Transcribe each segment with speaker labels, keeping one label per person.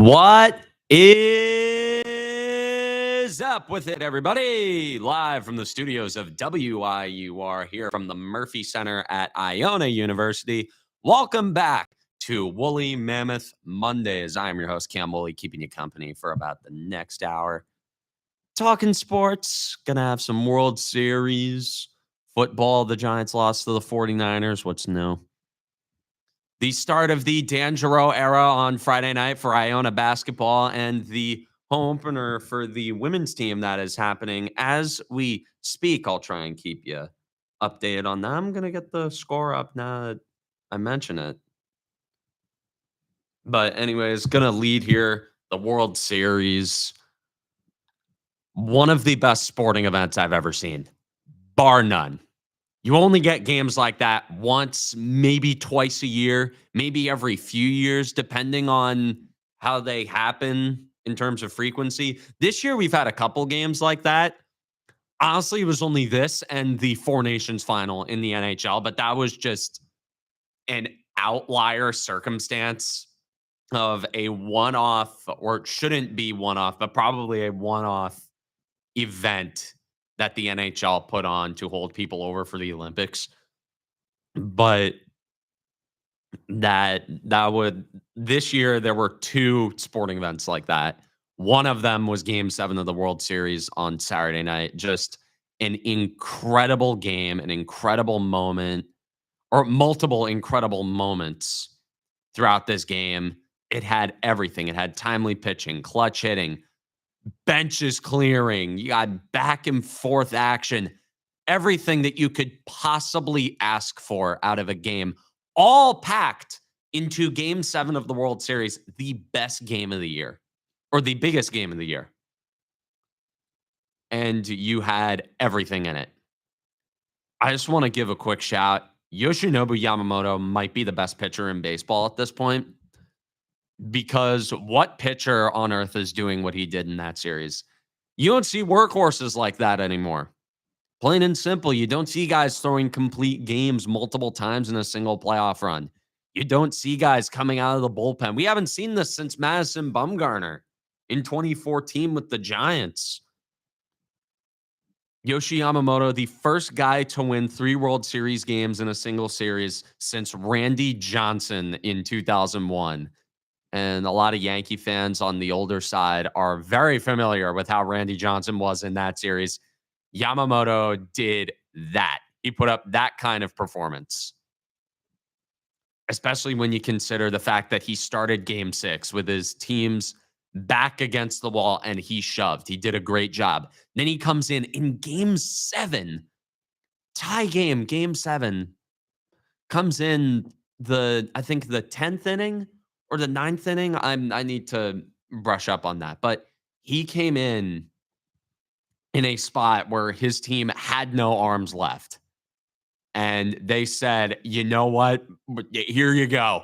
Speaker 1: What is up with it, everybody? Live from the studios of WIUR here from the Murphy Center at Iona University. Welcome back to Woolley Mammoth Mondays. I am your host, Cam Woolley, keeping you company for about the next hour. Talking sports, gonna have some World Series football. The Giants lost to the 49ers. What's new? The start of the D'Angelo era on Friday night for Iona basketball and the home opener for the women's team that is happening as we speak. I'll try and keep you updated on that. I'm going to get the score up now that I mention it. But anyways, going to lead here the World Series. One of the best sporting events I've ever seen, bar none. You only get games like that once, maybe twice a year, maybe every few years, depending on how they happen in terms of frequency. This year, we've had a couple games like that. Honestly, it was only this and the Four Nations final in the NHL, but that was just an outlier circumstance of a one-off, or it shouldn't be one-off, but probably a one-off event that the NHL put on to hold people over for the Olympics. But that would this year there were two sporting events like that. One of them was game 7 of the World Series on Saturday night. Just an incredible game, an incredible moment, or multiple incredible moments throughout this game. It had everything. It had timely pitching, clutch hitting, benches clearing, you got back and forth action, everything that you could possibly ask for out of a game, all packed into game 7 of the World Series, the best game of the year, or the biggest game of the year. And you had everything in it. I just want to give a quick shout. Yoshinobu Yamamoto might be the best pitcher in baseball at this point. Because what pitcher on earth is doing what he did in that series? You don't see workhorses like that anymore. Plain and simple, you don't see guys throwing complete games multiple times in a single playoff run. You don't see guys coming out of the bullpen. We haven't seen this since Madison Bumgarner in 2014 with the Giants. Yoshi Yamamoto, the first guy to win 3 World Series games in a single series since Randy Johnson in 2001. And a lot of Yankee fans on the older side are very familiar with how Randy Johnson was in that series. Yamamoto did that. He put up that kind of performance, especially when you consider the fact that he started game 6 with his team's back against the wall and he shoved. He did a great job. Then he comes in game 7, tie game, game 7, comes in I think the 10th inning or the 9th inning. I need to brush up on that. But he came in a spot where his team had no arms left. And they said, you know what? Here you go.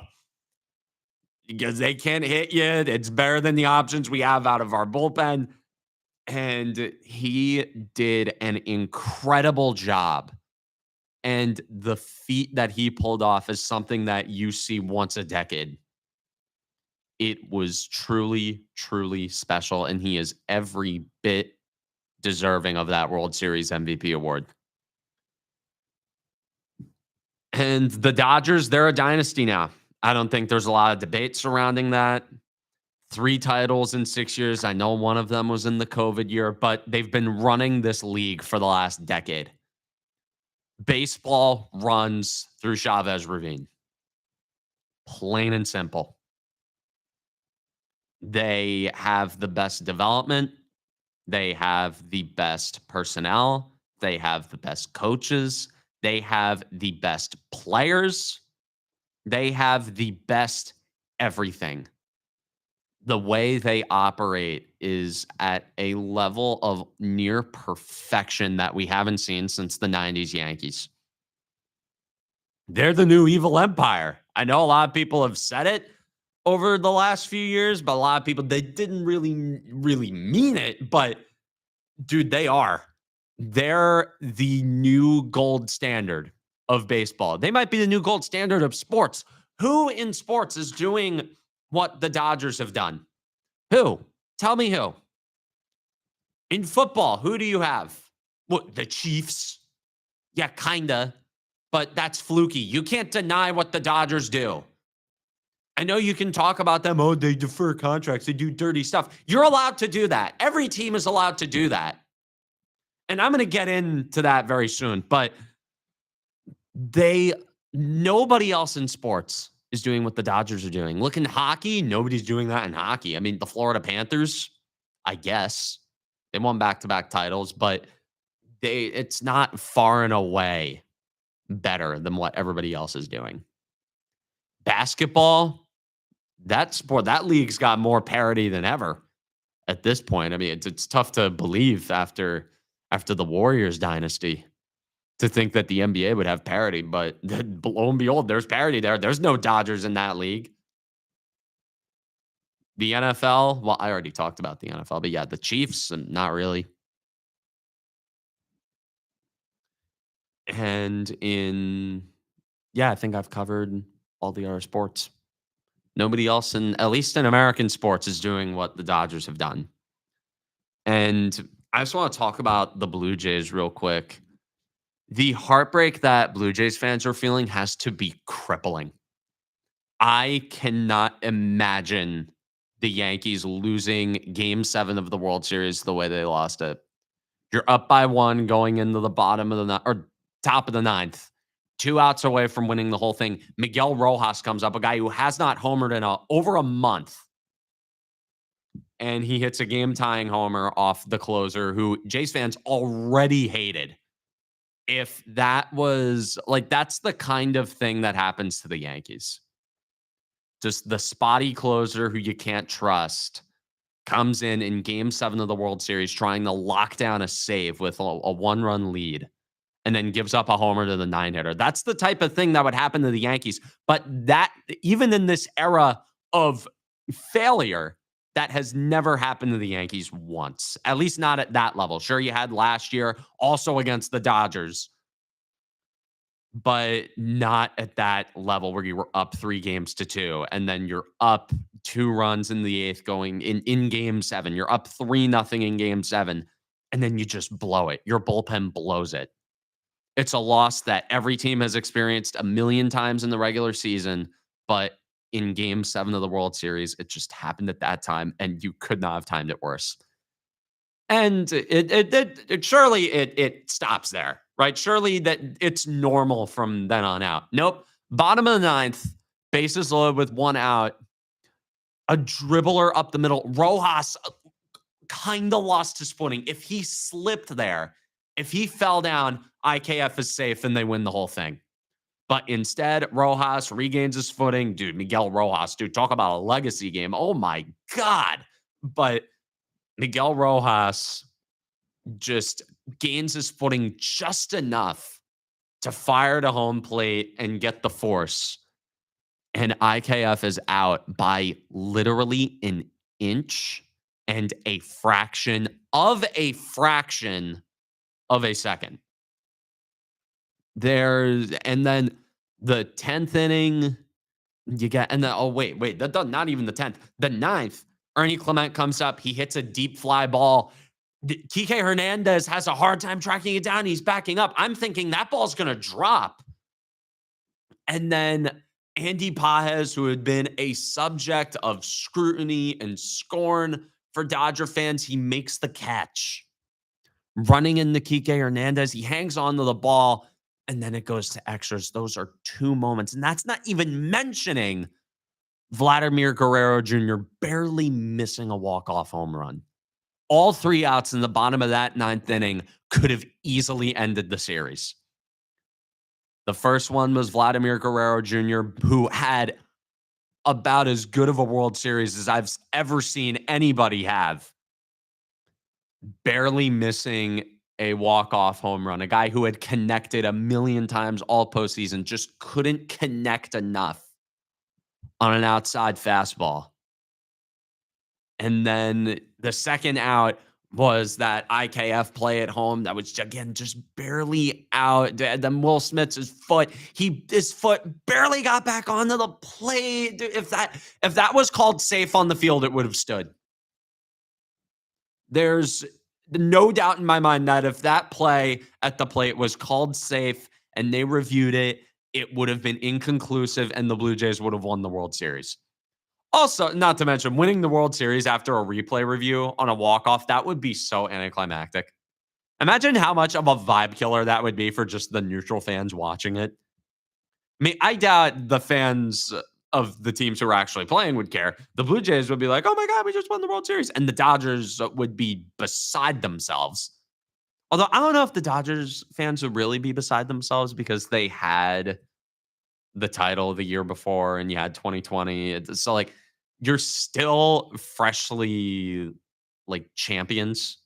Speaker 1: Because they can't hit you. It's better than the options we have out of our bullpen. And he did an incredible job. And the feat that he pulled off is something that you see once a decade. It was truly, truly special, and he is every bit deserving of that World Series MVP award. And the Dodgers, they're a dynasty now. I don't think there's a lot of debate surrounding that. 3 titles in 6 years. I know one of them was in the COVID year, but they've been running this league for the last decade. Baseball runs through Chavez Ravine. Plain and simple. They have the best development. They have the best personnel. They have the best coaches. They have the best players. They have the best everything. The way they operate is at a level of near perfection that we haven't seen since the 90s Yankees. They're the new evil empire. I know a lot of people have said it over the last few years, but a lot of people, they didn't really mean it. But dude, they are. They're the new gold standard of baseball. They might be the new gold standard of sports. Who in sports is doing what the Dodgers have done? Who? Tell me who. In football, who do you have? What, the Chiefs? Yeah, kinda, but that's fluky. You can't deny what the Dodgers do. I know you can talk about them. Oh, they defer contracts. They do dirty stuff. You're allowed to do that. Every team is allowed to do that. And I'm going to get into that very soon. But they, nobody else in sports is doing what the Dodgers are doing. Look in hockey, nobody's doing that in hockey. I mean, the Florida Panthers, I guess, they won back-to-back titles, but it's not far and away better than what everybody else is doing. Basketball, that sport, that league's got more parity than ever at this point. I mean, it's tough to believe after the Warriors dynasty to think that the NBA would have parity, but lo and behold, there's parity there. There's no Dodgers in that league. The NFL, well, I already talked about the NFL, but yeah, the Chiefs, not really. And I think I've covered all the other sports. Nobody else at least in American sports, is doing what the Dodgers have done. And I just want to talk about the Blue Jays real quick. The heartbreak that Blue Jays fans are feeling has to be crippling. I cannot imagine the Yankees losing game 7 of the World Series the way they lost it. You're up by 1 going into the bottom of the or top of the 9th. 2 outs away from winning the whole thing. Miguel Rojas comes up, a guy who has not homered in over a month. And he hits a game-tying homer off the closer, who Jays fans already hated. If that was that's the kind of thing that happens to the Yankees. Just the spotty closer who you can't trust comes in game 7 of the World Series trying to lock down a save with a 1-run lead and then gives up a homer to the 9-hitter. That's the type of thing that would happen to the Yankees. But that, even in this era of failure, that has never happened to the Yankees once, at least not at that level. Sure, you had last year also against the Dodgers, but not at that level where you were up 3-2, and then you're up 2 runs in the 8th going in game 7. You're up 3-0 in game 7, and then you just blow it. Your bullpen blows it. It's a loss that every team has experienced a million times in the regular season, but in game 7 of the World Series, it just happened at that time, and you could not have timed it worse. And it surely stops there, right? Surely that it's normal from then on out. Nope. Bottom of the 9th, bases loaded with 1 out. A dribbler up the middle. Rojas kind of lost his footing. If he slipped there, if he fell down, IKF is safe and they win the whole thing. But instead, Rojas regains his footing. Dude, Miguel Rojas, dude, talk about a legacy game. Oh my God. But Miguel Rojas just gains his footing just enough to fire to home plate and get the force. And IKF is out by literally an inch and a fraction of a second. And then the 10th inning, you get, and then, not even the 10th, the 9th, Ernie Clement comes up. He hits a deep fly ball. Kike Hernandez has a hard time tracking it down. He's backing up. I'm thinking that ball's going to drop. And then Andy Pages, who had been a subject of scrutiny and scorn for Dodger fans, he makes the catch. Running into Kike Hernandez, he hangs on to the ball, and then it goes to extras. Those are 2 moments. And that's not even mentioning Vladimir Guerrero Jr. barely missing a walk-off home run. All 3 outs in the bottom of that 9th inning could have easily ended the series. The first one was Vladimir Guerrero Jr., who had about as good of a World Series as I've ever seen anybody have. Barely missing a walk-off home run. A guy who had connected a million times all postseason just couldn't connect enough on an outside fastball. And then the second out was that IKF play at home that was, again, just barely out. Then Will Smith's foot, his foot barely got back onto the plate. If that was called safe on the field, it would have stood. There's no doubt in my mind that if that play at the plate was called safe and they reviewed it, it would have been inconclusive and the Blue Jays would have won the World Series. Also, not to mention winning the World Series after a replay review on a walk-off, that would be so anticlimactic. Imagine how much of a vibe killer that would be for just the neutral fans watching it. I mean, I doubt the fans of the teams who are actually playing would care. The Blue Jays would be like, "Oh my god, we just won the World Series," and the Dodgers would be beside themselves. Although I don't know if the Dodgers fans would really be beside themselves because they had the title the year before, and you had 2020. So like, you're still freshly like champions.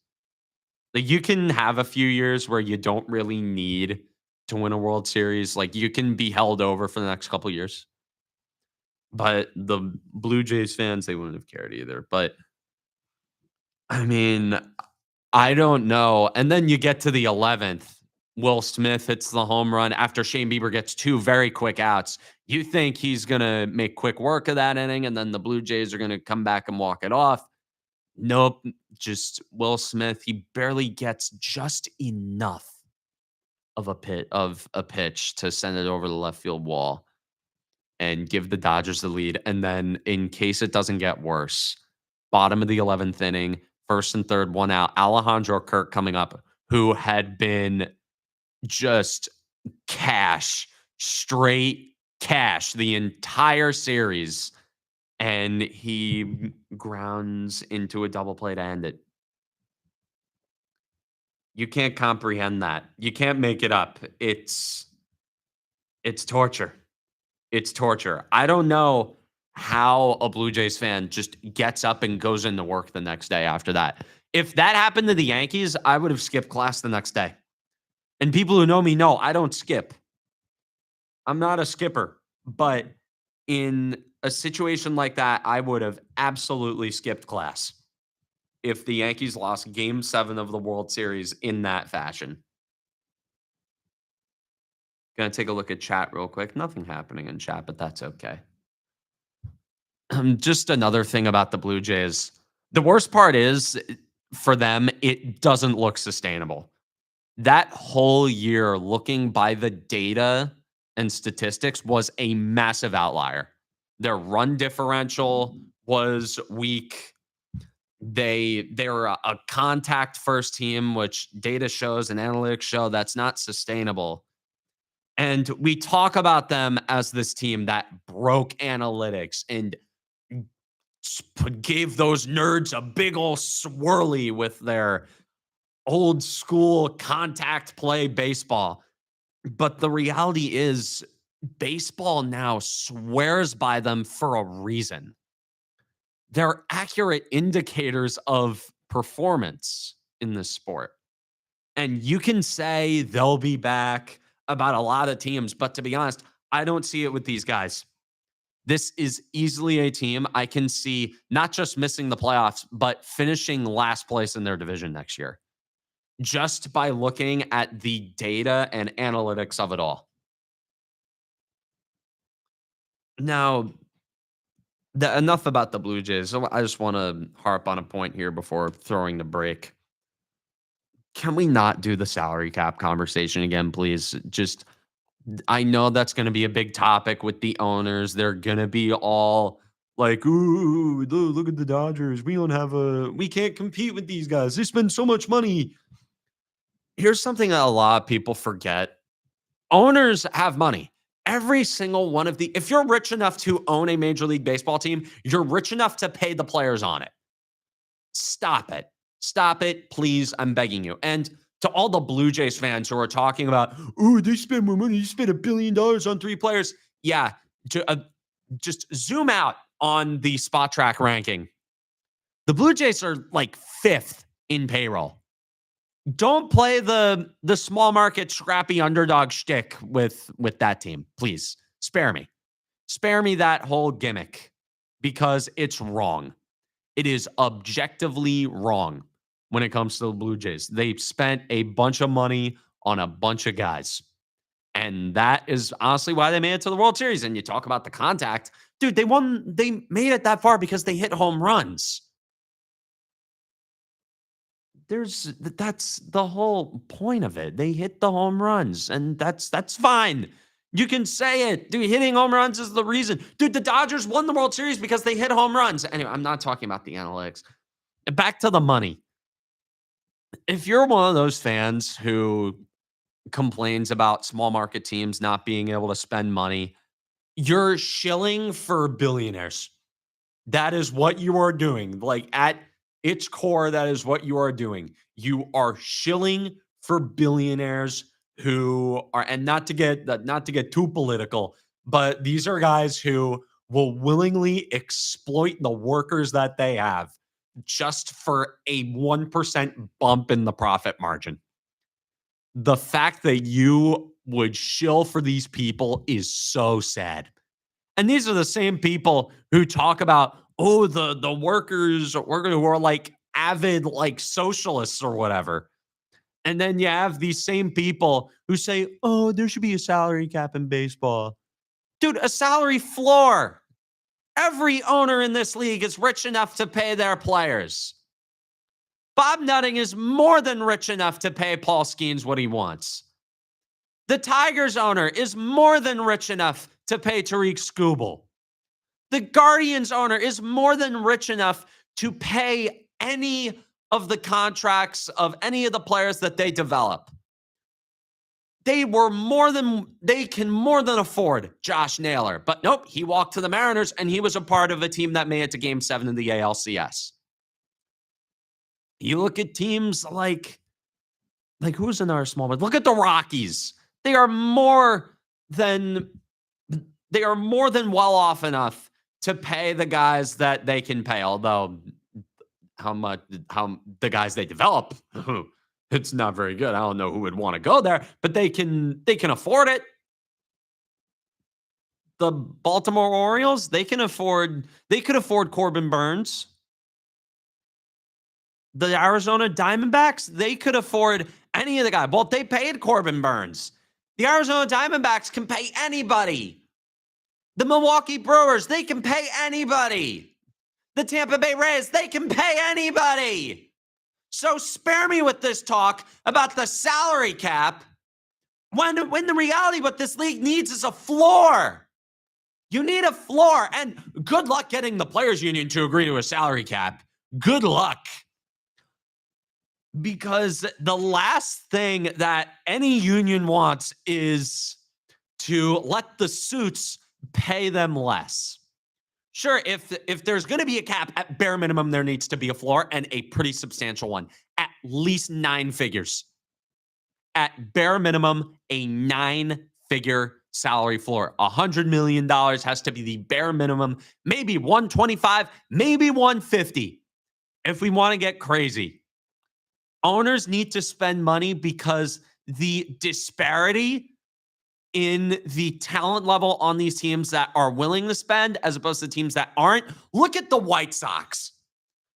Speaker 1: Like you can have a few years where you don't really need to win a World Series. Like you can be held over for the next couple years. But the Blue Jays fans, they wouldn't have cared either. But I mean, I don't know. And then you get to the 11th. Will Smith hits the home run after Shane Bieber gets two very quick outs. You think he's going to make quick work of that inning, and then the Blue Jays are going to come back and walk it off. Nope. Just Will Smith. He barely gets just enough of a pitch to send it over the left field wall and give the Dodgers the lead. And then, in case it doesn't get worse, bottom of the 11th inning, first and third, one out. Alejandro Kirk coming up, who had been just cash, straight cash the entire series. And he grounds into a double play to end it. You can't comprehend that. You can't make it up. It's torture. It's torture. I don't know how a Blue Jays fan just gets up and goes into work the next day after that. If that happened to the Yankees, I would have skipped class the next day. And people who know me know I don't skip. I'm not a skipper. But in a situation like that, I would have absolutely skipped class if the Yankees lost game 7 of the World Series in that fashion. Gonna take a look at chat real quick. Nothing happening in chat, but that's okay. Just another thing about the Blue Jays. The worst part is for them, it doesn't look sustainable. That whole year, looking by the data and statistics, was a massive outlier. Their run differential was weak. They're a contact first team, which data shows and analytics show that's not sustainable. And we talk about them as this team that broke analytics and gave those nerds a big old swirly with their old school contact play baseball. But the reality is, baseball now swears by them for a reason. They're accurate indicators of performance in this sport. And you can say they'll be back about a lot of teams, but to be honest, I don't see it with these guys. This is easily a team I can see not just missing the playoffs, but finishing last place in their division next year, just by looking at the data and analytics of it all. Now, enough about the Blue Jays. So I just want to harp on a point here before throwing the break. Can we not do the salary cap conversation again, please? Just, I know that's going to be a big topic with the owners. They're going to be all like, "Ooh, look at the Dodgers. We can't compete with these guys. They spend so much money." Here's something that a lot of people forget. Owners have money. Every single one of if you're rich enough to own a Major League Baseball team, you're rich enough to pay the players on it. Stop it. Stop it, please. I'm begging you. And to all the Blue Jays fans who are talking about, "Oh, they spend more money. You spent $1 billion on 3 players." Yeah, just zoom out on the spot track ranking. The Blue Jays are like 5th in payroll. Don't play the small market scrappy underdog shtick with that team, please. Spare me. Spare me that whole gimmick because it's wrong. It is objectively wrong when it comes to the Blue Jays. They've spent a bunch of money on a bunch of guys. And that is honestly why they made it to the World Series. And you talk about the contact. Dude, they made it that far because they hit home runs. That's the whole point of it. They hit the home runs, and that's fine. You can say it. Dude, hitting home runs is the reason. Dude, the Dodgers won the World Series because they hit home runs. Anyway, I'm not talking about the analytics. Back to the money. If you're one of those fans who complains about small market teams not being able to spend money, you're shilling for billionaires. That is what you are doing. Like at its core, that is what you are doing. You are shilling for billionaires who are, and not to get too political, but these are guys who will willingly exploit the workers that they have just for a 1% bump in the profit margin. The fact that you would shill for these people is so sad. And these are the same people who talk about, oh, the workers who are like avid like socialists or whatever. And then you have these same people who say, oh, there should be a salary cap in baseball. Dude, a salary floor. Every owner in this league is rich enough to pay their players. Bob Nutting is more than rich enough to pay Paul Skeens what he wants. The Tigers owner is more than rich enough to pay Tariq Skubal. The Guardians owner is more than rich enough to pay any of the contracts of any of the players that they develop. They can more than afford Josh Naylor. But nope, he walked to the Mariners and he was a part of a team that made it to Game 7 of the ALCS. You look at teams like who's in our small one? Look at the Rockies. They are more than well off enough to pay the guys that they can pay. Although how the guys they develop, it's not very good. I don't know who would want to go there, but they can afford it. The Baltimore Orioles, they could afford Corbin Burns. The Arizona Diamondbacks, they could afford any of the guys. Well, they paid Corbin Burns. The Arizona Diamondbacks can pay anybody. The Milwaukee Brewers, they can pay anybody. The Tampa Bay Rays, they can pay anybody. So spare me with this talk about the salary cap when the reality what this league needs is a floor. You need a floor, and good luck getting the players union to agree to a salary cap. Good luck. Because the last thing that any union wants is to let the suits pay them less. Sure, if there's going to be a cap, at bare minimum, there needs to be a floor, and a pretty substantial one. At least 9 figures. At bare minimum, a 9-figure salary floor. $100 million has to be the bare minimum. Maybe 125, maybe 150. If we want to get crazy. Owners need to spend money because the disparity in the talent level on these teams that are willing to spend as opposed to teams that aren't. Look at the White Sox.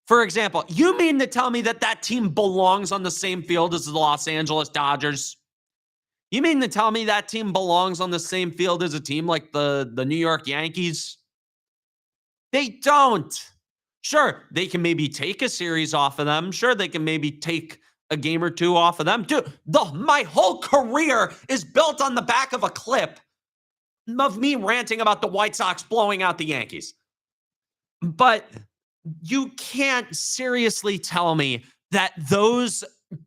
Speaker 1: For example, you mean to tell me that team belongs on the same field as the Los Angeles Dodgers? You mean to tell me that team belongs on the same field as a team like the New York Yankees? They don't. Sure, they can maybe take a series off of them. Sure, they can maybe take a game or two off of them. Dude, my whole career is built on the back of a clip of me ranting about the White Sox blowing out the Yankees. But you can't seriously tell me that those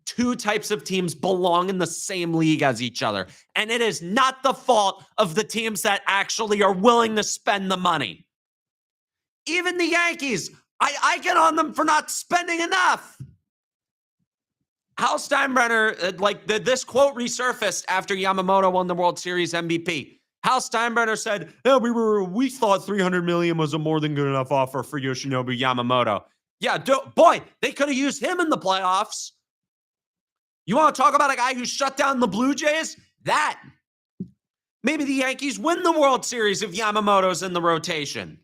Speaker 1: two types of teams belong in the same league as each other. And it is not the fault of the teams that actually are willing to spend the money. Even the Yankees, I get on them for not spending enough. Hal Steinbrenner, this quote resurfaced after Yamamoto won the World Series MVP. Hal Steinbrenner said, "Yeah, we thought $300 million was a more than good enough offer for Yoshinobu Yamamoto." Yeah, boy, they could have used him in the playoffs. You want to talk about a guy who shut down the Blue Jays? That. Maybe the Yankees win the World Series if Yamamoto's in the rotation.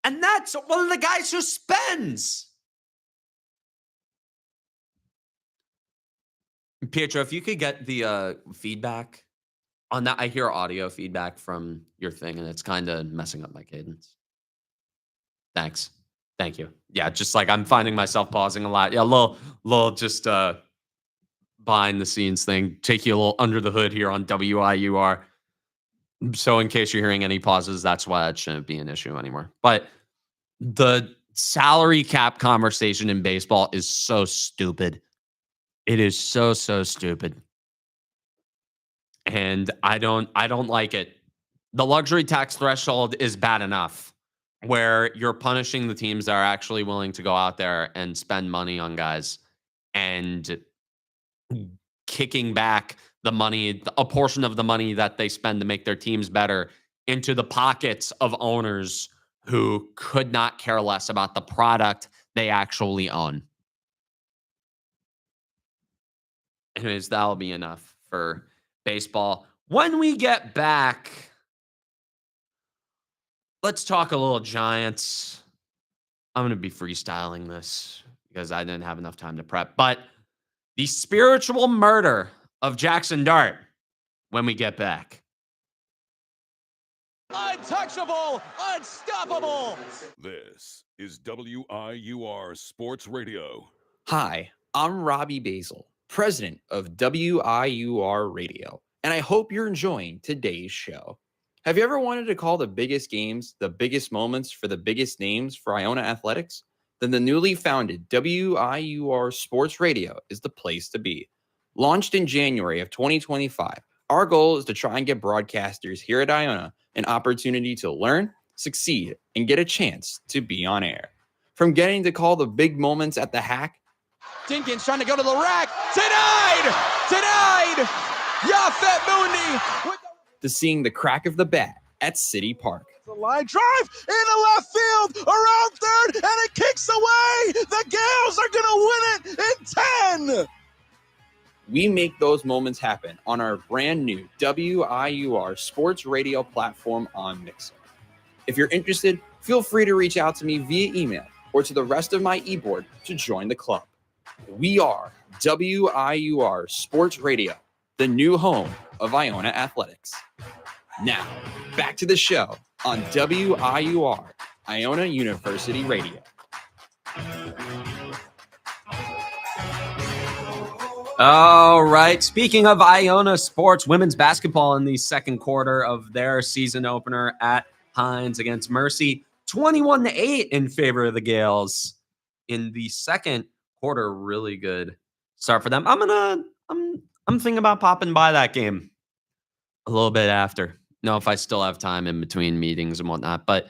Speaker 1: And that's one of the guys who spends. Pietro, if you could get the feedback on that. I hear audio feedback from your thing, and it's kind of messing up my cadence. Thanks. Thank you. Yeah, just like I'm finding myself pausing a lot. Yeah, little just behind the scenes thing. Take you a little under the hood here on WIUR. So in case you're hearing any pauses, that's why it shouldn't be an issue anymore. But the salary cap conversation in baseball is so stupid. It is so stupid. And I don't like it. The luxury tax threshold is bad enough where you're punishing the teams that are actually willing to go out there and spend money on guys and kicking back the money, a portion of the money that they spend to make their teams better into the pockets of owners who could not care less about the product they actually own. Anyways, that'll be enough for baseball. When we get back, let's talk a little Giants. I'm going to be freestyling this because I didn't have enough time to prep. But the spiritual murder of Jaxson Dart when we get back.
Speaker 2: Untouchable, unstoppable.
Speaker 3: This is WIUR Sports Radio.
Speaker 4: Hi, I'm Robbie Basil, president of WIUR Radio, and I hope you're enjoying today's show. Have you ever wanted to call the biggest games, the biggest moments for the biggest names for Iona Athletics? Then the newly founded WIUR Sports Radio is the place to be. Launched in January of 2025, our goal is to try and get broadcasters here at Iona an opportunity to learn, succeed, and get a chance to be on air. From getting to call the big moments at the hack,
Speaker 2: Dinkins trying to go to the rack. Denied. Yafet Mundi.
Speaker 4: to seeing the crack of the bat at City Park.
Speaker 2: The line drive into left field, around third, and it kicks away. The Gales are going to win it in 10.
Speaker 4: We make those moments happen on our brand new WIUR Sports Radio platform on Mixer. If you're interested, feel free to reach out to me via email or to the rest of my e-board to join the club. We are WIUR Sports Radio, the new home of Iona Athletics. Now, back to the show on WIUR, Iona University Radio.
Speaker 1: All right. Speaking of Iona sports, women's basketball in the second quarter of their season opener at Hines against Mercy, 21-8 in favor of the Gales in the second quarter. Really good start for them. I'm thinking about popping by that game a little bit after. Know if I still have time in between meetings and whatnot, but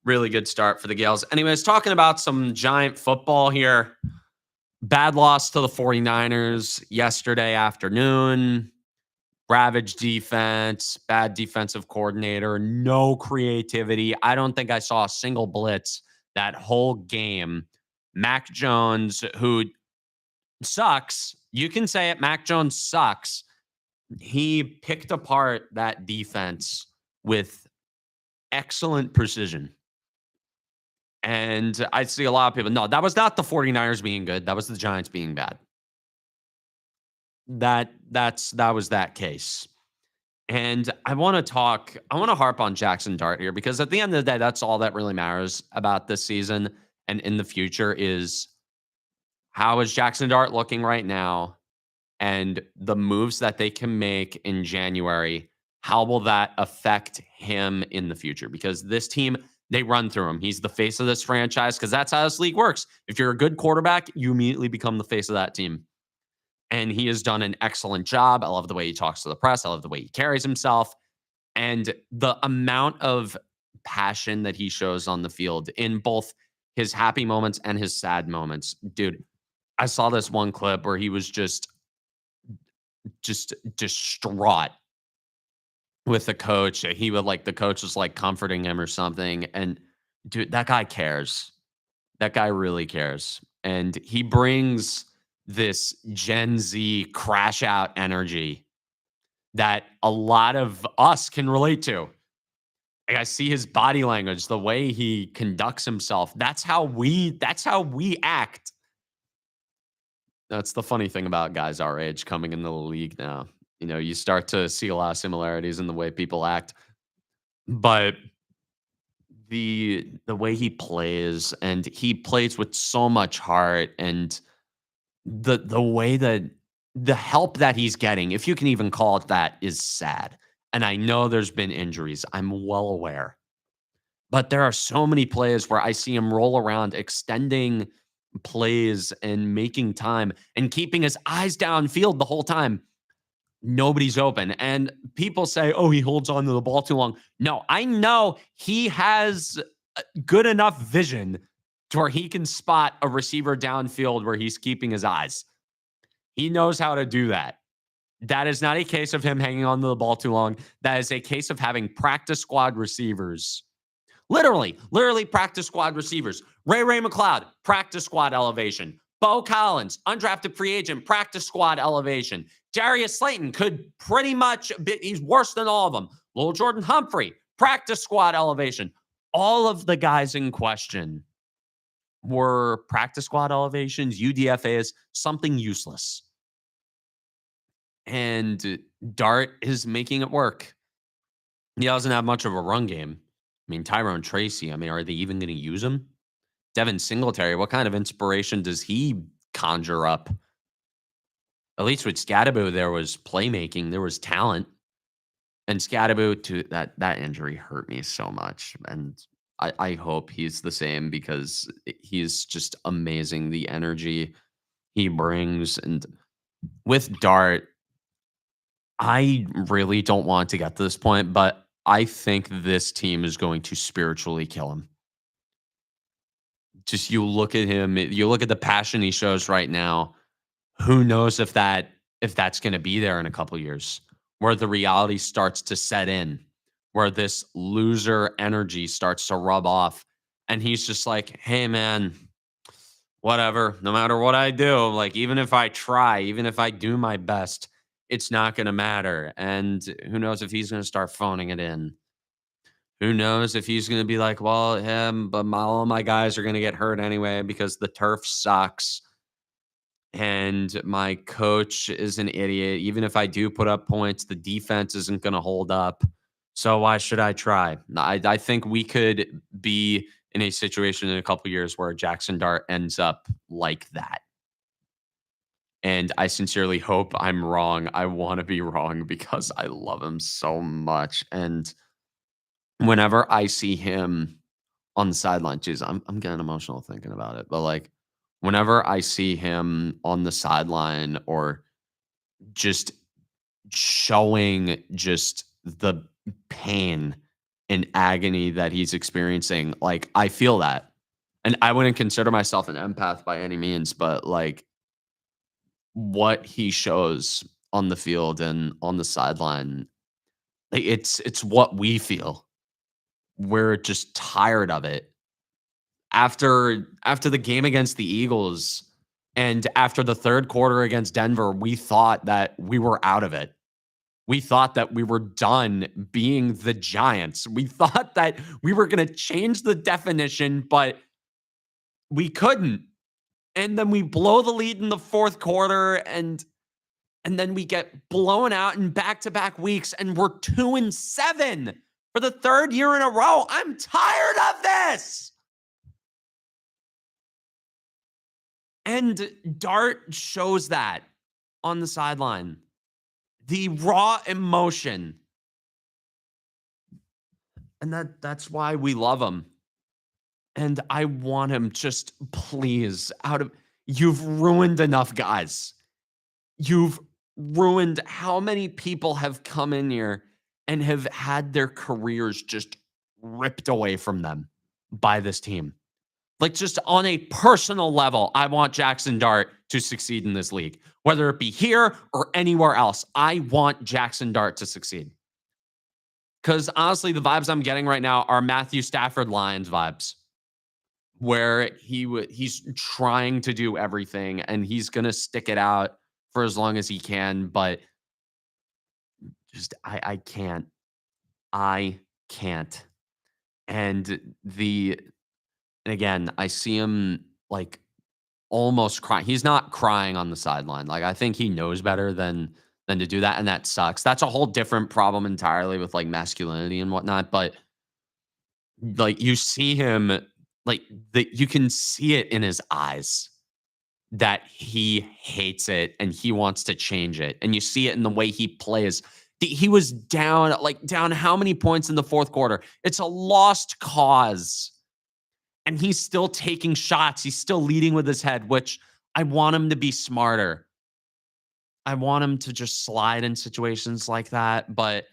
Speaker 1: really good start for the Gales. Anyways, talking about some Giant football here. Bad loss to the 49ers yesterday afternoon. Ravaged defense, bad defensive coordinator, no creativity. I don't think I saw a single blitz that whole game. Mac Jones, who sucks, you can say it, Mac Jones sucks. He picked apart that defense with excellent precision. And I see a lot of people. No, that was not the 49ers being good. That was the Giants being bad. That was that case. And I want to harp on Jaxson Dart here because at the end of the day, that's all that really matters about this season and in the future is how is Jaxson Dart looking right now and the moves that they can make in January. How will that affect him in the future? Because this team, they run through him. He's the face of this franchise because that's how this league works. If you're a good quarterback, you immediately become the face of that team. And he has done an excellent job. I love the way he talks to the press. I love the way he carries himself. And the amount of passion that he shows on the field in both his happy moments and his sad moments. Dude, I saw this one clip where he was just distraught with the coach. He would the coach was comforting him or something. And dude, that guy cares. That guy really cares. And he brings this Gen Z crash out energy that a lot of us can relate to. I see his body language, the way he conducts himself. That's how we act. That's the funny thing about guys our age coming into the league now. You know, you start to see a lot of similarities in the way people act. But the way he plays, and he plays with so much heart, and the way that the help that he's getting, if you can even call it that, is sad. And I know there's been injuries. I'm well aware. But there are so many plays where I see him roll around, extending plays and making time and keeping his eyes downfield the whole time. Nobody's open. And people say, oh, he holds on to the ball too long. No, I know he has good enough vision to where he can spot a receiver downfield where he's keeping his eyes. He knows how to do that. That is not a case of him hanging on to the ball too long. That is a case of having practice squad receivers. Literally practice squad receivers. Ray McLeod, practice squad elevation. Bo Collins, undrafted free agent, practice squad elevation. Darius Slayton could pretty much be, he's worse than all of them. Lil Jordan Humphrey, practice squad elevation. All of the guys in question were practice squad elevations, UDFAs, something useless. And Dart is making it work. He doesn't have much of a run game. I mean, Tyrone Tracy, are they even going to use him? Devin Singletary, what kind of inspiration does he conjure up? At least with Scadaboo, there was playmaking, there was talent. And Scadaboo, to that injury hurt me so much. And I hope he's the same, because he's just amazing. The energy he brings. And with Dart, I really don't want to get to this point, but I think this team is going to spiritually kill him. Just you look at him, you look at the passion he shows right now. Who knows if that's going to be there in a couple years, where the reality starts to set in, where this loser energy starts to rub off, and he's just like, "Hey, man, whatever. No matter what I do, like even if I try, even if I do my best, it's not going to matter." And who knows if he's going to start phoning it in. Who knows if he's going to be like, well, but all my guys are going to get hurt anyway because the turf sucks. And my coach is an idiot. Even if I do put up points, the defense isn't going to hold up. So why should I try? I think we could be in a situation in a couple years where Jaxson Dart ends up like that. And I sincerely hope I'm wrong. I want to be wrong because I love him so much. And whenever I see him on the sideline, geez, I'm getting emotional thinking about it. But like whenever I see him on the sideline or just showing just the pain and agony that he's experiencing, like I feel that. And I wouldn't consider myself an empath by any means, but like what he shows on the field and on the sideline, it's what we feel. We're just tired of it. After the game against the Eagles and after the third quarter against Denver, we thought that we were out of it. We thought that we were done being the Giants. We thought that we were going to change the definition, but we couldn't. And then we blow the lead in the fourth quarter, and then we get blown out in back-to-back weeks, and we're 2-7 for the third year in a row. I'm tired of this. And Dart shows that on the sideline. The raw emotion. And that's why we love him. And I want him just, please, you've ruined enough guys. You've ruined how many people have come in here and have had their careers just ripped away from them by this team. Like just on a personal level, I want Jaxson Dart to succeed in this league, whether it be here or anywhere else. I want Jaxson Dart to succeed. Because honestly, the vibes I'm getting right now are Matthew Stafford Lions vibes, where he's trying to do everything and he's going to stick it out for as long as he can. But just, I can't. I can't. And again, I see him like almost crying. He's not crying on the sideline. Like I think he knows better than to do that. And that sucks. That's a whole different problem entirely with like masculinity and whatnot. But Like, you see him, like, you can see it in his eyes that he hates it and he wants to change it. And you see it in the way he plays. He was down, like, down how many points in the fourth quarter? It's a lost cause. And he's still taking shots. He's still leading with his head, which I want him to be smarter. I want him to just slide in situations like that. But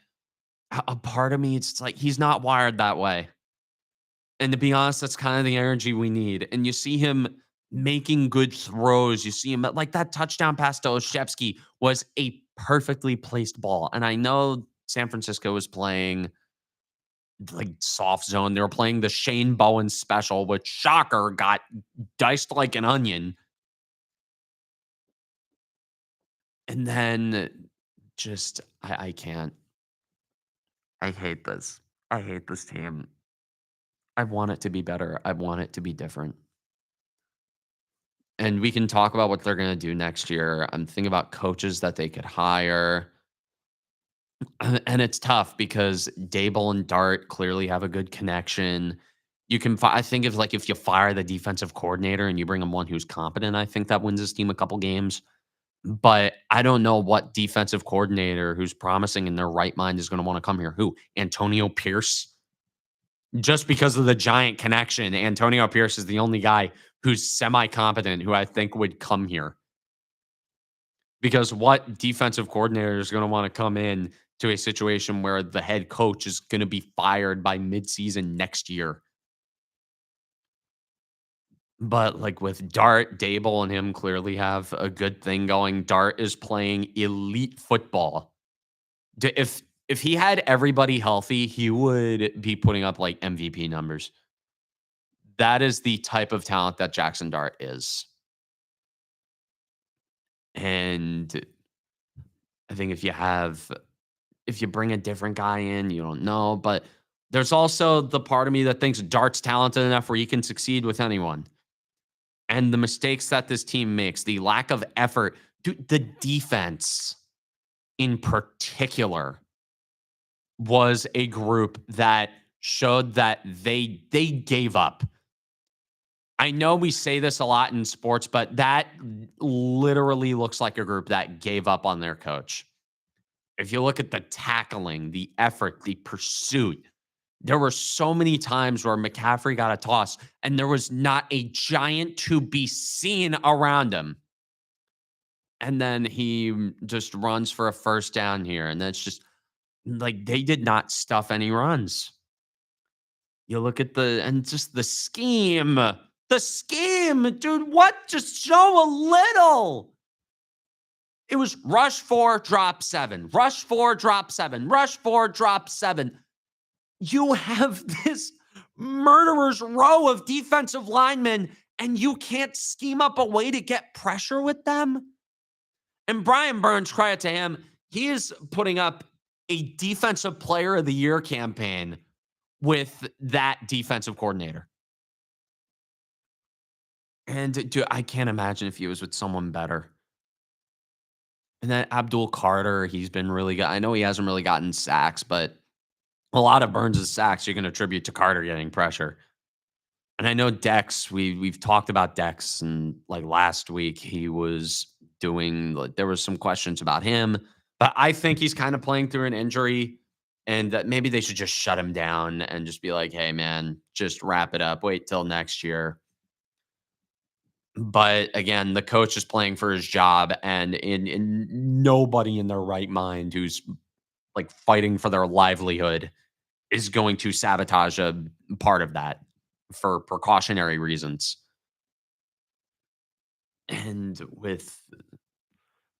Speaker 1: a part of me, it's like he's not wired that way. And to be honest, that's kind of the energy we need. And you see him making good throws. You see him like that touchdown pass to Oshevsky was a perfectly placed ball. And I know San Francisco was playing like soft zone. They were playing the Shane Bowen special, which shocker got diced like an onion. And then just I can't. I hate this. I hate this team. I want it to be better. I want it to be different. And we can talk about what they're going to do next year. I'm thinking about coaches that they could hire. And it's tough because Dable and Dart clearly have a good connection. You can, I think if you fire the defensive coordinator and you bring him one who's competent, I think that wins this team a couple games. But I don't know what defensive coordinator who's promising in their right mind is going to want to come here. Who? Antonio Pierce? Just because of the giant connection, Antonio Pierce is the only guy who's semi-competent who I think would come here. Because what defensive coordinator is going to want to come in to a situation where the head coach is going to be fired by midseason next year? But like with Dart, Dable, and him clearly have a good thing going. Dart is playing elite football. If he had everybody healthy, he would be putting up like MVP numbers. That is the type of talent that Jaxson Dart is. And I think if you bring a different guy in, you don't know. But there's also the part of me that thinks Dart's talented enough where he can succeed with anyone. And the mistakes that this team makes, the lack of effort, dude, the defense in particular was a group that showed that they gave up. I know we say this a lot in sports, but that literally looks like a group that gave up on their coach. If you look at the tackling, the effort, the pursuit, there were so many times where McCaffrey got a toss and there was not a giant to be seen around him. And then he just runs for a first down here. And that's just like they did not stuff any runs. You look at just the scheme. The scheme, dude, what? Just show a little. It was rush 4, drop 7. Rush 4, drop 7. Rush 4, drop 7. You have this murderer's row of defensive linemen, and you can't scheme up a way to get pressure with them. And Brian Burns, credit to him, he is putting up a defensive player of the year campaign with that defensive coordinator. And dude, I can't imagine if he was with someone better. And then Abdul Carter, he's been really good. I know he hasn't really gotten sacks, but a lot of Burns' sacks you can attribute to Carter getting pressure. And I know Dex, we've talked about Dex, and like last week he was doing, like, there was some questions about him, but I think he's kind of playing through an injury, and that maybe they should just shut him down and just be like, hey man, just wrap it up. Wait till next year. But again, the coach is playing for his job, and in nobody in their right mind who's like fighting for their livelihood is going to sabotage a part of that for precautionary reasons. And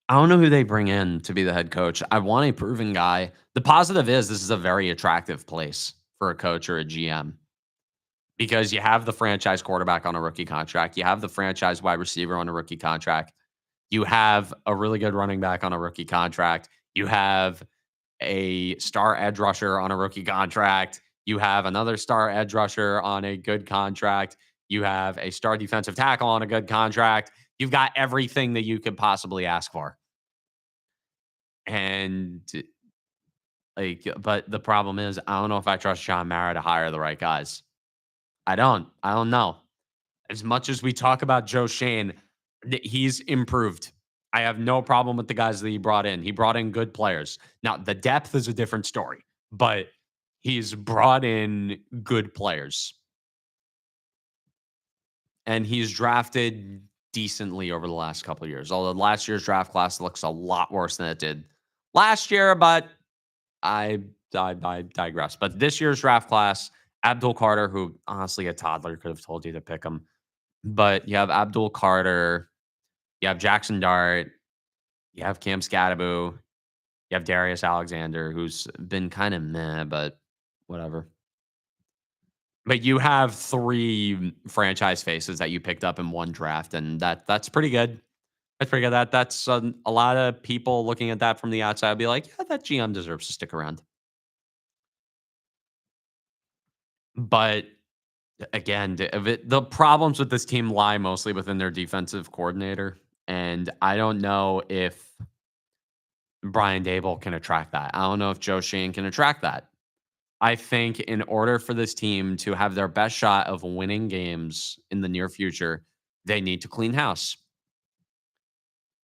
Speaker 1: I don't know who they bring in to be the head coach. I want a proven guy. The positive is this is a very attractive place for a coach or a GM because you have the franchise quarterback on a rookie contract. You have the franchise wide receiver on a rookie contract. You have a really good running back on a rookie contract. You have a star edge rusher on a rookie contract. You have another star edge rusher on a good contract. You have a star defensive tackle on a good contract. You've got everything that you could possibly ask for. And Like, but the problem is, I don't know if I trust John Mara to hire the right guys. I don't. I don't know. As much as we talk about Joe Shane, he's improved. I have no problem with the guys that he brought in. He brought in good players. Now, the depth is a different story, but he's brought in good players. And he's drafted decently over the last couple of years. Although last year's draft class looks a lot worse than it did last year, but I digress. But this year's draft class, Abdul Carter, who honestly a toddler could have told you to pick him, but you have Abdul Carter, you have Jaxson Dart, you have Cam Scadaboo, you have Darius Alexander, who's been kind of meh, but whatever. But you have 3 franchise faces that you picked up in one draft, and that's pretty good. That's pretty good. That's a lot of people looking at that from the outside would be like, yeah, that GM deserves to stick around. But again, the problems with this team lie mostly within their defensive coordinator, and I don't know if Brian Dable can attract that. I don't know if Joe Shane can attract that. I think in order for this team to have their best shot of winning games in the near future, they need to clean house.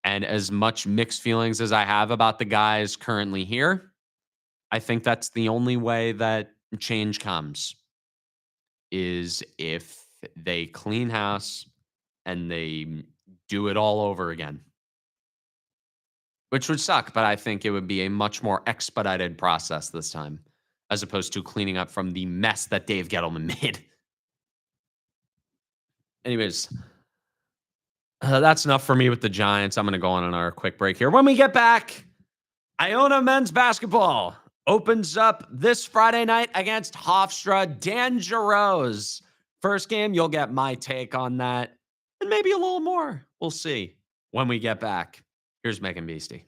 Speaker 1: And as much mixed feelings as I have about the guys currently here, I think that's the only way that change comes is if they clean house and they do it all over again. Which would suck, but I think it would be a much more expedited process this time, as opposed to cleaning up from the mess that Dave Gettleman made. Anyways, that's enough for me with the Giants. I'm going to go on our quick break here. When we get back, Iona men's basketball opens up this Friday night against Hofstra Dangerous. First game, you'll get my take on that, and maybe a little more. We'll see when we get back. Here's Megan Beastie.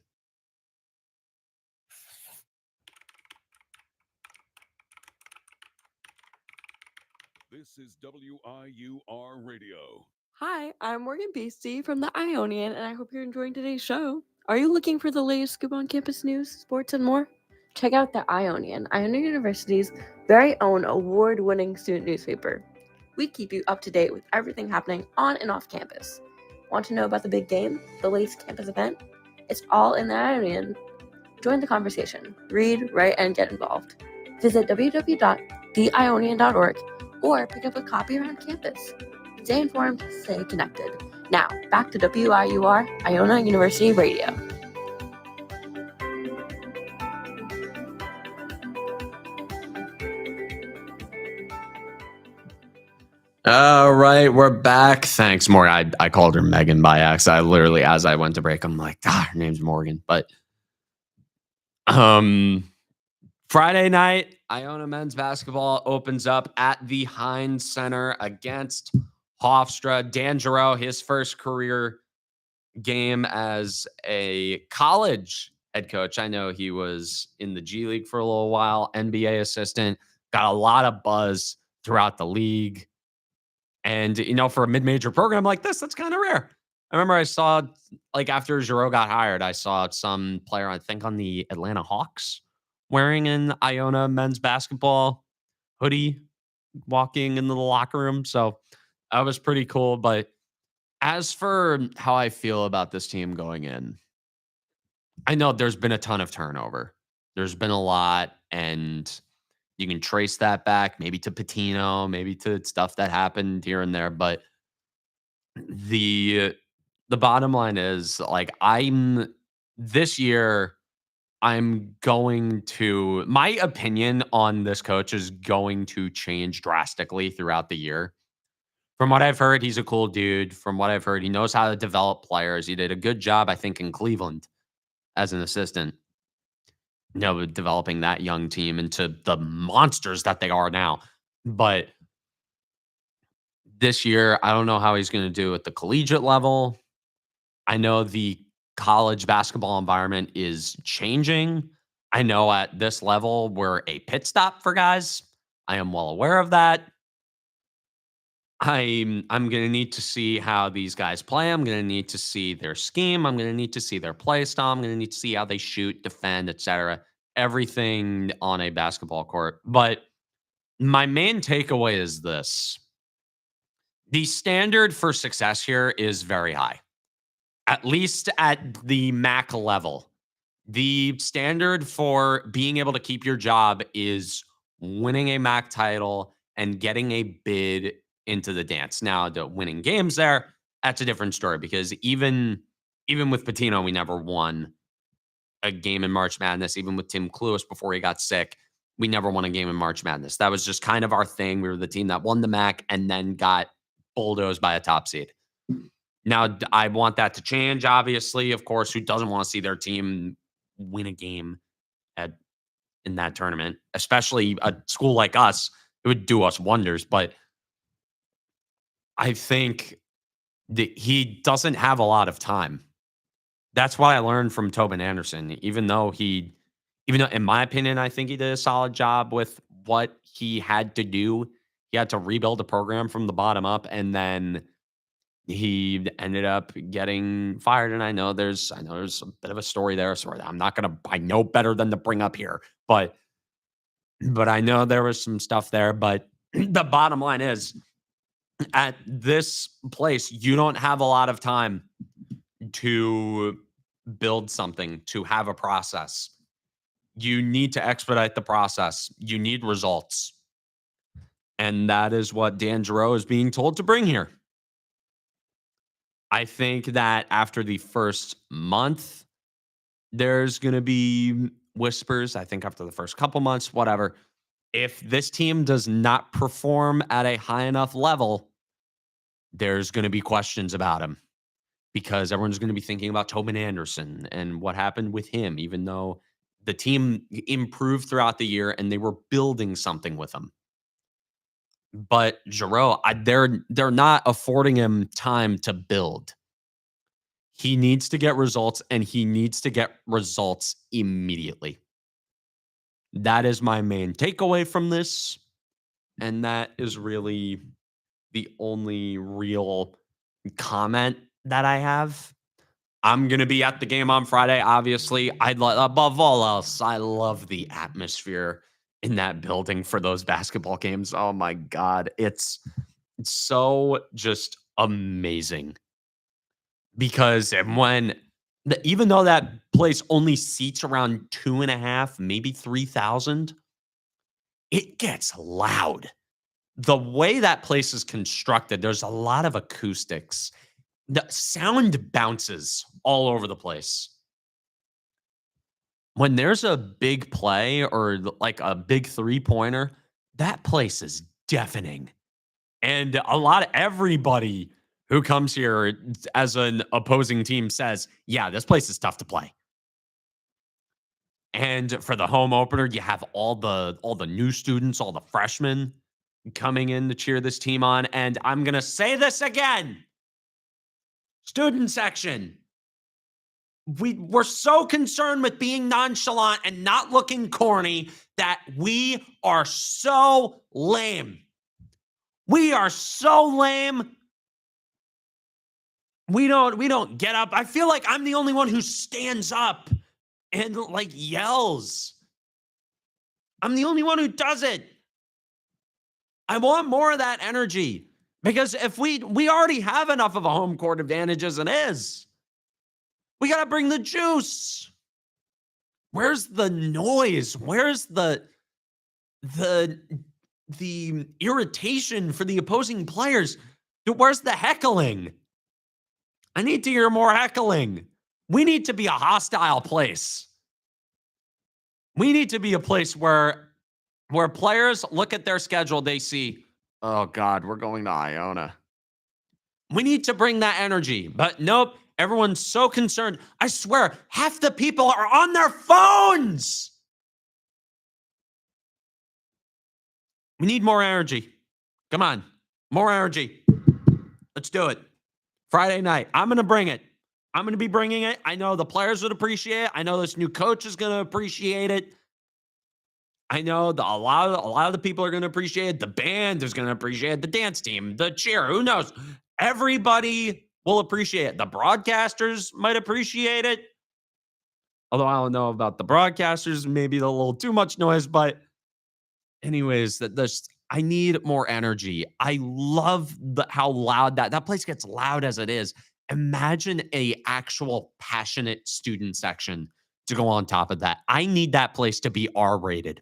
Speaker 3: This is WIUR Radio.
Speaker 5: Hi, I'm Morgan Beastie from the Ionian, and I hope you're enjoying today's show. Are you looking for the latest scoop on campus news, sports, and more? Check out the Ionian, Iona University's very own award-winning student newspaper. We keep you up to date with everything happening on and off campus. Want to know about the big game, the latest campus event? It's all in the Ionian. Join the conversation. Read, write, and get involved. Visit www.theionian.org or pick up a copy around campus. Stay informed, stay connected. Now, back to WIUR, Iona University Radio.
Speaker 1: All right, we're back. Thanks, Morgan. I called her Megan by accident. I literally, as I went to break, I'm like, her name's Morgan. But Friday night, Iona men's basketball opens up at the Heinz Center against Hofstra. D'Angelo, his first career game as a college head coach. I know he was in the G League for a little while, NBA assistant, got a lot of buzz throughout the league. And, for a mid-major program like this, that's kind of rare. I remember I saw, after Giroux got hired, I saw some player, I think on the Atlanta Hawks, wearing an Iona men's basketball hoodie, walking into the locker room. So that was pretty cool. But as for how I feel about this team going in, I know there's been a ton of turnover. There's been a lot, and you can trace that back maybe to Patino, maybe to stuff that happened here and there. But the bottom line is, this year, my opinion on this coach is going to change drastically throughout the year. From what I've heard, he's a cool dude. From what I've heard, he knows how to develop players. He did a good job, I think, in Cleveland as an assistant, developing that young team into the monsters that they are now. But this year, I don't know how he's going to do at the collegiate level. I know the college basketball environment is changing. I know at this level, we're a pit stop for guys. I am well aware of that. I'm going to need to see how these guys play. I'm going to need to see their scheme. I'm going to need to see their play style. I'm going to need to see how they shoot, defend, etc. everything on a basketball court. But my main takeaway is this. The standard for success here is very high, at least at the MAC level. The standard for being able to keep your job is winning a MAC title and getting a bid into the dance. Now, the winning games there, that's a different story because even with Patino, we never won a game in March Madness. Even with Tim Cluess before he got sick, we never won a game in March Madness. That was just kind of our thing. We were the team that won the MAC and then got bulldozed by a top seed. Now, I want that to change, obviously. Of course, who doesn't want to see their team win a game in that tournament, especially a school like us? It would do us wonders. But I think that he doesn't have a lot of time. That's what I learned from Tobin Anderson. Even though in my opinion, I think he did a solid job with what he had to do. He had to rebuild a program from the bottom up, and then he ended up getting fired. And I know there's a bit of a story there. So I know better than to bring up here, but I know there was some stuff there. But the bottom line is, at this place, you don't have a lot of time to build something, to have a process. You need to expedite the process. You need results. And that is what Dan Giroux is being told to bring here. I think that after the first month, there's going to be whispers. I think after the first couple months, whatever, if this team does not perform at a high enough level, there's going to be questions about him because everyone's going to be thinking about Tobin Anderson and what happened with him, even though the team improved throughout the year and they were building something with him. But Giroux, they're not affording him time to build. He needs to get results, and he needs to get results immediately. That is my main takeaway from this, and that is really the only real comment that I have. I'm going to be at the game on Friday, obviously. Above all else, I love the atmosphere in that building for those basketball games. Oh my God. It's so just amazing. Because even though that place only seats around 2.5, maybe 3,000, it gets loud. The way that place is constructed, there's a lot of acoustics. The sound bounces all over the place. When there's a big play or like a big 3-pointer, that place is deafening. And everybody who comes here as an opposing team says, yeah, this place is tough to play. And for the home opener, you have all the new students, all the freshmen coming in to cheer this team on. And I'm going to say this again. Student section. We're so concerned with being nonchalant and not looking corny that we are so lame. We are so lame. We don't get up. I feel like I'm the only one who stands up and like yells. I'm the only one who does it. I want more of that energy because if we already have enough of a home court advantage as it is. We got to bring the juice. Where's the noise? Where's the irritation for the opposing players? Where's the heckling? I need to hear more heckling. We need to be a hostile place. We need to be a place where players look at their schedule, they see, oh God, we're going to Iona. We need to bring that energy, but nope. Everyone's so concerned. I swear, half the people are on their phones. We need more energy. Come on, more energy. Let's do it. Friday night, I'm going to bring it. I'm going to be bringing it. I know the players would appreciate it. I know this new coach is going to appreciate it. I know a lot of the people are going to appreciate it. The band is going to appreciate it. The dance team, the cheer, who knows? Everybody will appreciate it. The broadcasters might appreciate it. Although I don't know about the broadcasters, maybe a little too much noise, but anyways, I need more energy. I love how loud that place gets loud as it is. Imagine a actual passionate student section to go on top of that. I need that place to be R-rated.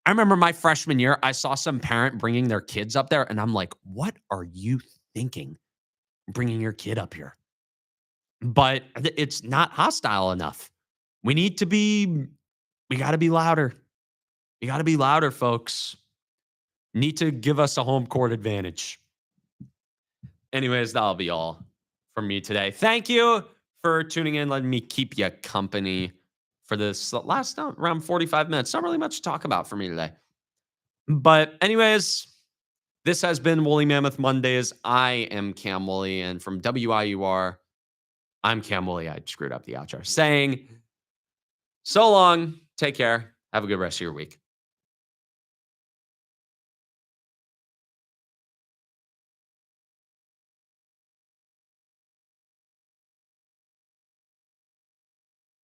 Speaker 1: I remember my freshman year, I saw some parent bringing their kids up there, and I'm like, what are you thinking bringing your kid up here? But it's not hostile enough. We got to be louder. You got to be louder, folks. Need to give us a home court advantage. Anyways, that'll be all from me today. Thank you for tuning in, letting me keep you company for this last around 45 minutes. Not really much to talk about for me today. But anyways, this has been Woolley Mammoth Mondays. I am Cam Woolley, and from WIUR, I'm Cam Woolley. I screwed up the outro. Saying so long, take care, have a good rest of your week.